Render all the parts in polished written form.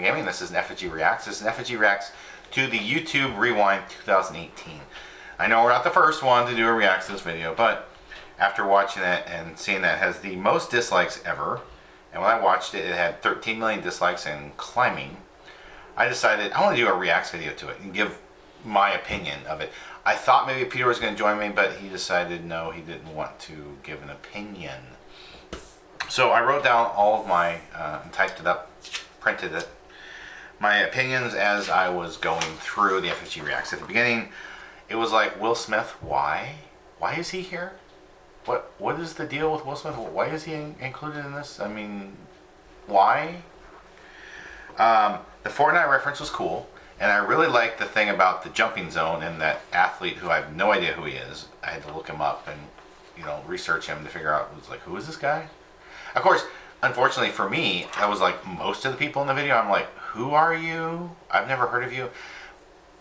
Gaming. This is an FFG Reacts. This is an FFG Reacts to the YouTube Rewind 2018. I know we're not the first one to do a react to this video, but after watching it and seeing that it has the most dislikes ever, and when I watched it, it had 13 million dislikes and climbing, I decided I want to do a reacts video to it and give my opinion of it. I thought maybe Peter was going to join me, but he decided no, he didn't want to give an opinion. So I wrote down all of my, typed it up, printed it, my opinions as I was going through the FFG Reacts. At the beginning, it was like, Will Smith, why? Why is he here? What is the deal with Will Smith? Why is he included in this? I mean, why? The Fortnite reference was cool, and I really liked the thing about the jumping zone and that athlete who I have no idea who he is. I had to look him up and, you know, research him to figure out, was like, who is this guy? Of course, unfortunately for me, I was like most of the people in the video. I'm like, who are you? I've never heard of you.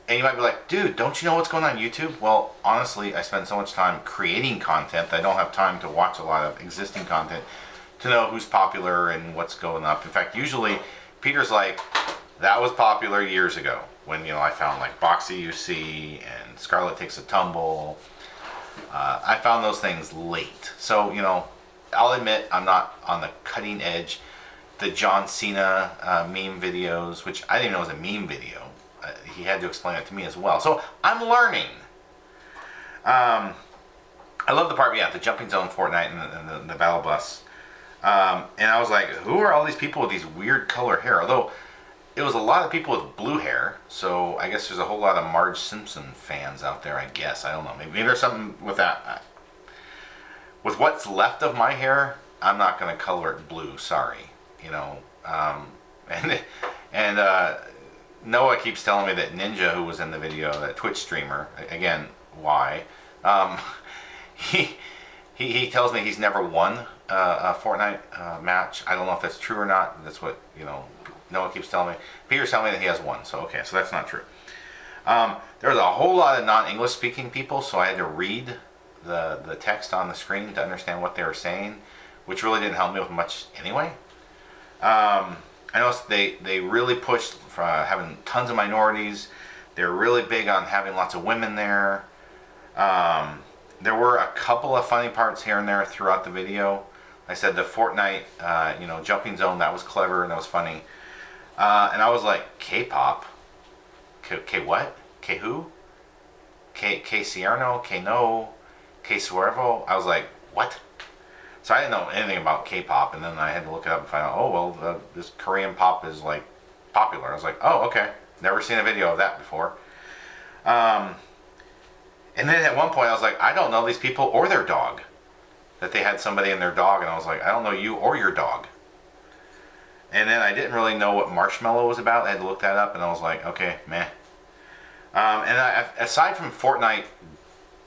And you might be like, dude, don't you know what's going on YouTube? Well, honestly, I spend so much time creating content that I don't have time to watch a lot of existing content to know who's popular and what's going up. In fact, usually Peter's like, that was popular years ago when, you know, I found like Boxy UC and Scarlet Takes a Tumble. I found those things late. So, you know, I'll admit I'm not on the cutting edge. The John Cena meme videos, which I didn't even know was a meme video. He had to explain it to me as well. So I'm learning. I love the part, yeah, the jumping zone Fortnite and the battle bus. And I was like, who are all these people with these weird color hair? Although it was a lot of people with blue hair, so I guess there's a whole lot of Marge Simpson fans out there, I guess. I don't know. Maybe there's something with that. With what's left of my hair, I'm not going to color it blue, sorry. You know, and Noah keeps telling me that Ninja, who was in the video, that Twitch streamer, again, why? He tells me he's never won a Fortnite match. I don't know if that's true or not. That's what, you know, Noah keeps telling me. Peter's telling me that he has won, so okay, so that's not true. There was a whole lot of non-English speaking people, so I had to read the text on the screen to understand what they were saying, which really didn't help me with much anyway. I noticed they really pushed for having tons of minorities. They're really big on having lots of women there. There were a couple of funny parts here and there throughout the video. I said the Fortnite, you know, jumping zone, that was clever and that was funny. And I was like, K-pop? K what? K who? K Cierno? K no? K Suervo? I was like, what? So I didn't know anything about K-pop, and then I had to look it up and find out, oh, well, this Korean pop is, like, popular. I was like, oh, okay. Never seen a video of that before. And then at one point I was like, I don't know these people or their dog. That they had somebody in their dog, and I was like, I don't know you or your dog. And then I didn't really know what Marshmallow was about. I had to look that up, and I was like, okay, meh. Aside from Fortnite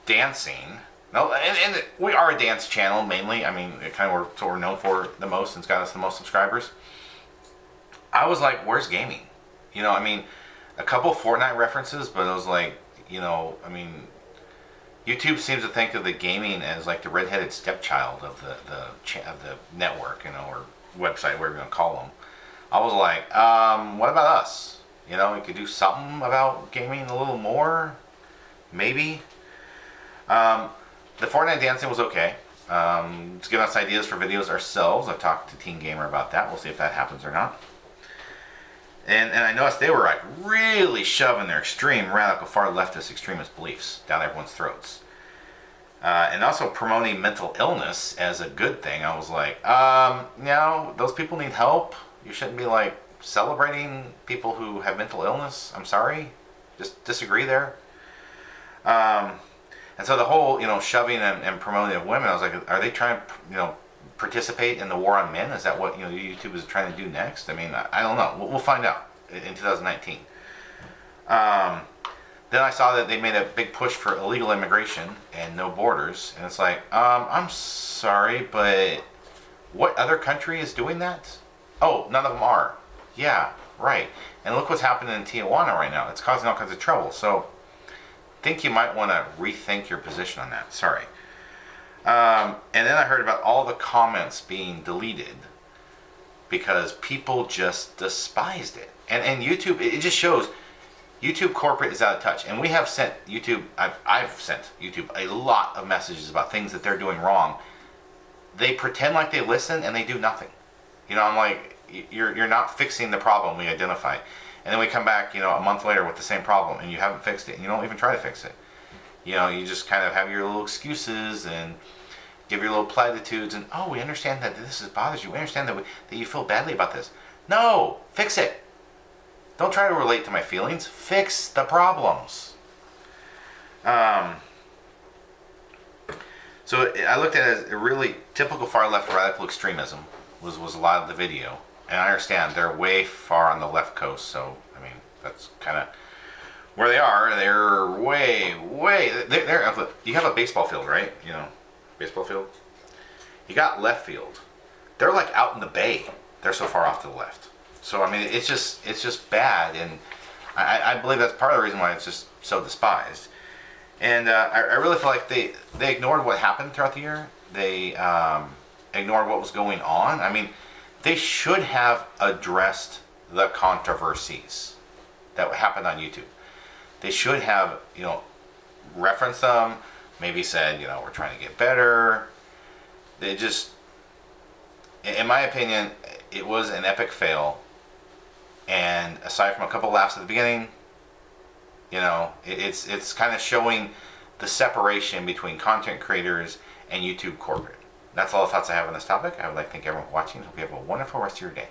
dancing, no, and we are a dance channel mainly. I mean, it kind of what we're known for the most, and it's got us the most subscribers. I was like, where's gaming? You know, I mean, a couple Fortnite references, but it was like, you know, I mean, YouTube seems to think of the gaming as like the redheaded stepchild of the network, you know, or website, whatever you want to call them. I was like, what about us? You know, we could do something about gaming a little more, maybe. The Fortnite dancing was okay. It's giving us ideas for videos ourselves. I talked to Teen Gamer about that. We'll see if that happens or not. And I noticed they were like really shoving their extreme, radical, far leftist extremist beliefs down everyone's throats. And also promoting mental illness as a good thing. I was like, no, those people need help. You shouldn't be like celebrating people who have mental illness. I'm sorry. Just disagree there. And so the whole, you know, shoving and promoting of women, I was like, are they trying to, you know, participate in the war on men? Is that what, you know, YouTube is trying to do next? I mean, I don't know. We'll find out in 2019. Then I saw that they made a big push for illegal immigration and no borders. And it's like, I'm sorry, but what other country is doing that? Oh, none of them are. Yeah, right. And look what's happening in Tijuana right now. It's causing all kinds of trouble. So I think you might want to rethink your position on that. Sorry. And then I heard about all the comments being deleted because people just despised it. And YouTube, it just shows YouTube corporate is out of touch. And we have sent YouTube, I've sent YouTube a lot of messages about things that they're doing wrong. They pretend like they listen and they do nothing. You know, I'm like, you're not fixing the problem we identified. And then we come back, a month later with the same problem, and you haven't fixed it. You don't even try to fix it. You just kind of have your little excuses and give your little platitudes, and oh, we understand that this bothers you. We understand that you feel badly about this. No, fix it. Don't try to relate to my feelings. Fix the problems. So I looked at it as a really typical far left radical extremism was a lot of the video. And I understand they're way far on the left coast, so I mean that's kind of where they are. They're way. You have a baseball field, right? Baseball field. You got left field. They're like out in the bay. They're so far off to the left. So I mean, it's just bad, and I believe that's part of the reason why it's just so despised. And I really feel like they ignored what happened throughout the year. They ignored what was going on. I mean, they should have addressed the controversies that happened on YouTube. They should have, referenced them, maybe said, we're trying to get better. They just, in my opinion, it was an epic fail. And aside from a couple laughs at the beginning, it's kind of showing the separation between content creators and YouTube corporate. That's all the thoughts I have on this topic. I would like to thank everyone for watching. Hope you have a wonderful rest of your day.